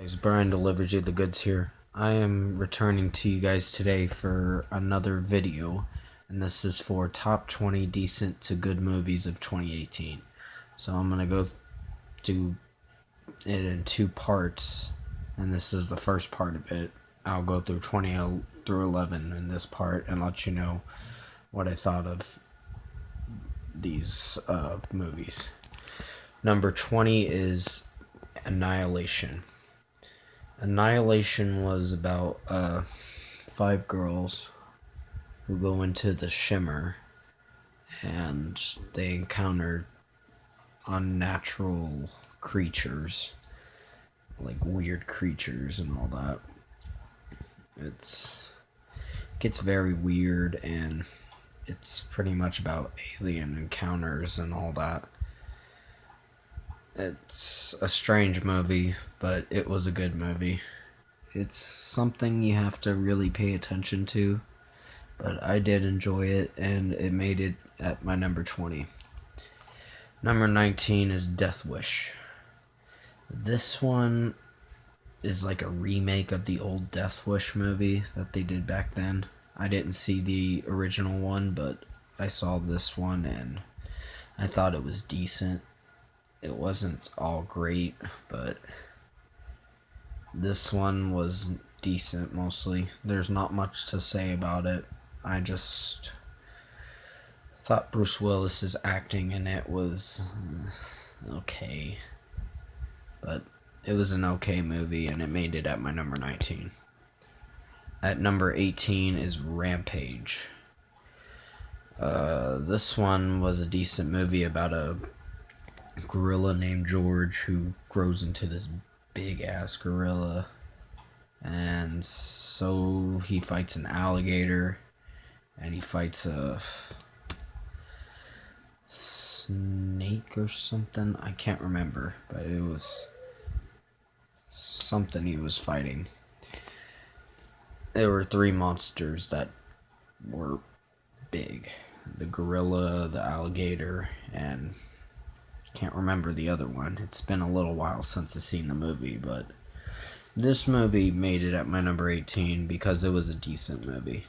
Guys, Brian delivers you the goods here. I am returning to you guys today for another video, and this is for top 20 decent to good movies of 2018. So I'm gonna go do it in two parts, and this is the first part of it. I'll go through 20 through 11 in this part and let you know what I thought of these movies. Number 20 is Annihilation. Annihilation was about 5 girls who go into the Shimmer and they encounter unnatural creatures, like weird creatures and all that. It gets very weird, and it's pretty much about alien encounters and all that. It's a strange movie, but it was a good movie. It's something you have to really pay attention to, but I did enjoy it, and it made it at my number 20. Number 19 is Death Wish. This one is like a remake of the old Death Wish movie that they did back then. I didn't see the original one, but I saw this one, and I thought it was decent. It wasn't all great, but this one was decent mostly. There's not much to say about it. I just thought Bruce Willis's acting in it was okay. But it was an okay movie, and it made it at my number 19. At number 18 is Rampage. This one was a decent movie about a gorilla named George who grows into this big ass gorilla, and so he fights an alligator, and he fights a snake or something. I can't remember, but it was something he was fighting. There were 3 monsters that were big: the gorilla, the alligator, and can't remember the other one. It's been a little while since I've seen the movie, but this movie made it at my number 18 because it was a decent movie.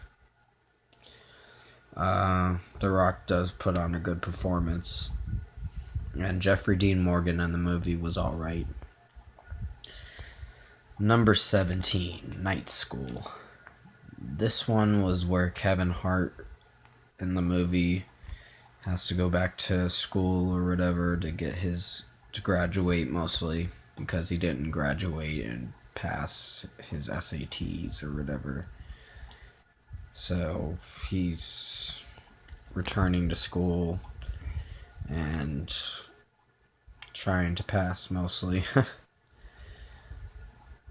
The Rock does put on a good performance, and Jeffrey Dean Morgan in the movie was alright. Number 17, Night School. This one was where Kevin Hart in the movie has to go back to school or whatever to graduate, mostly because he didn't graduate and pass his SATs or whatever. So he's returning to school and trying to pass, mostly.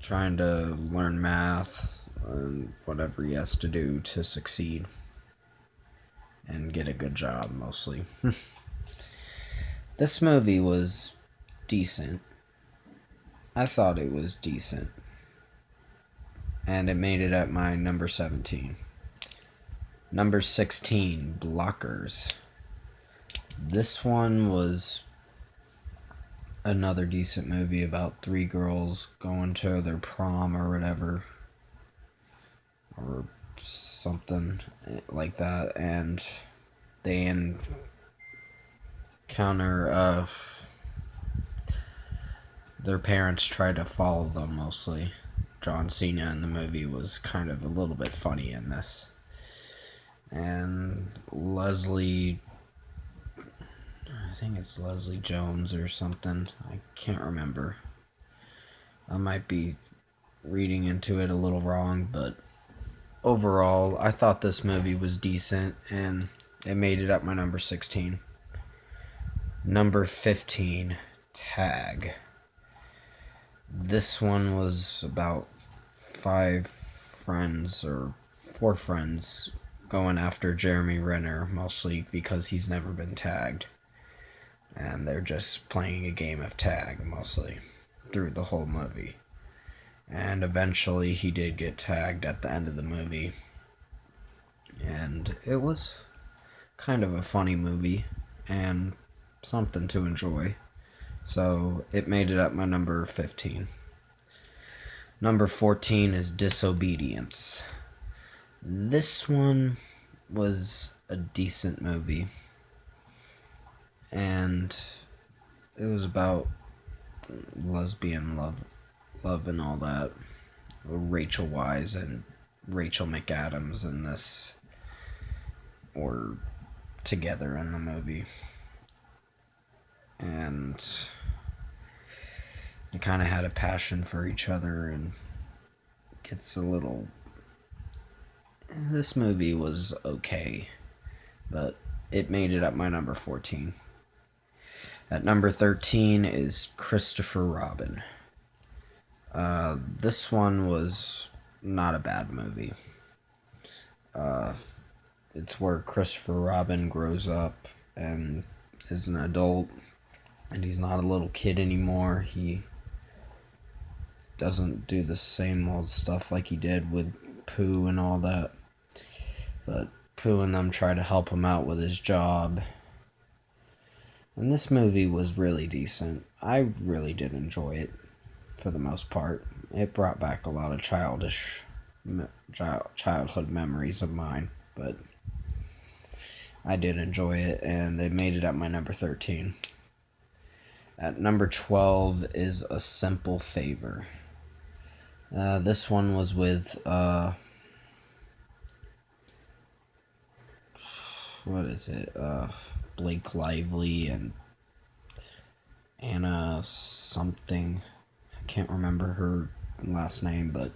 Trying to learn math and whatever he has to do to succeed and get a good job, mostly. This movie was decent. I thought it was decent. And it made it at my number 17. Number 16, Blockers. This one was another decent movie about 3 girls going to their prom or whatever. Or something like that, and they encounter their parents try to follow them, mostly. John Cena in the movie was kind of a little bit funny in this, and I think it's Leslie Jones or something, I can't remember. I might be reading into it a little wrong, but overall, I thought this movie was decent, and it made it at my number 16. Number 15, Tag. This one was about 4 friends going after Jeremy Renner, mostly because he's never been tagged. And they're just playing a game of tag, mostly, through the whole movie. And eventually he did get tagged at the end of the movie. And it was kind of a funny movie and something to enjoy. So it made it at my number 15. Number 14 is Disobedience. This one was a decent movie, and it was about lesbian love and all that. Rachel Weisz and Rachel McAdams in this were together in the movie, and they kind of had a passion for each other, and gets a little. This movie was okay, but it made it at my number 14. At number 13 is Christopher Robin. This one was not a bad movie. It's where Christopher Robin grows up and is an adult, and he's not a little kid anymore. He doesn't do the same old stuff like he did with Pooh and all that. But Pooh and them try to help him out with his job. And this movie was really decent. I really did enjoy it for the most part. It brought back a lot of childhood memories of mine, but I did enjoy it, and it made it at my number 13. At number 12 is A Simple Favor. This one was with, what is it? Blake Lively and Anna something. I can't remember her last name, but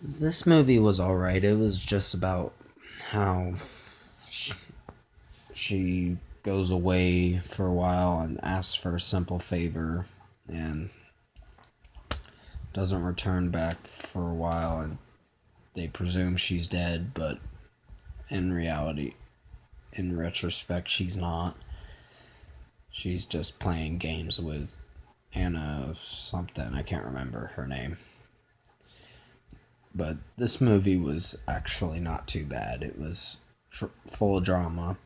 this movie was alright. It was just about how she goes away for a while and asks for a simple favor and doesn't return back for a while, and they presume she's dead, but in reality, in retrospect, she's not. She's just playing games with Anna something. I can't remember her name. But this movie was actually not too bad. It was full of drama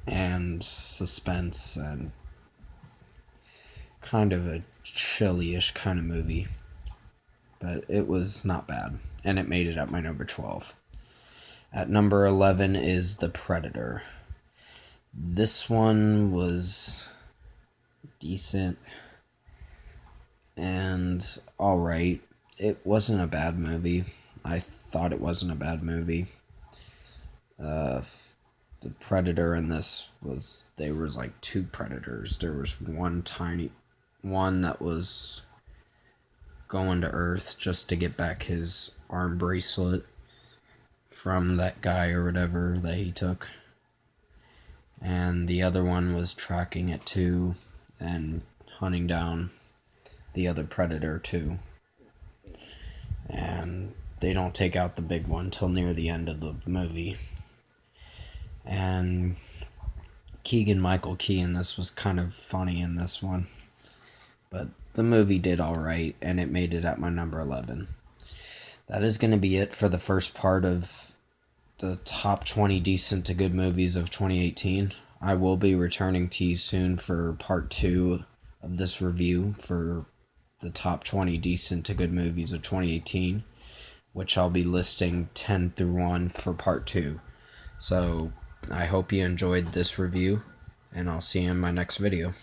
and suspense and kind of a chilly-ish kind of movie. But it was not bad, and it made it at my number 12. At number 11 is The Predator. This one was decent and alright. It wasn't a bad movie. I thought it wasn't a bad movie. The Predator in this was, there was like two Predators. There was one that was going to Earth just to get back his arm bracelet from that guy or whatever that he took. And the other one was tracking it too and hunting down the other Predator too. And they don't take out the big one till near the end of the movie. And Keegan-Michael Key in this was kind of funny in this one. But the movie did alright, and it made it at my number 11. That is going to be it for the first part of the top 20 decent to good movies of 2018. I will be returning to you soon for part 2 of this review for the top 20 decent to good movies of 2018, which I'll be listing 10 through 1 for part 2. So I hope you enjoyed this review, and I'll see you in my next video.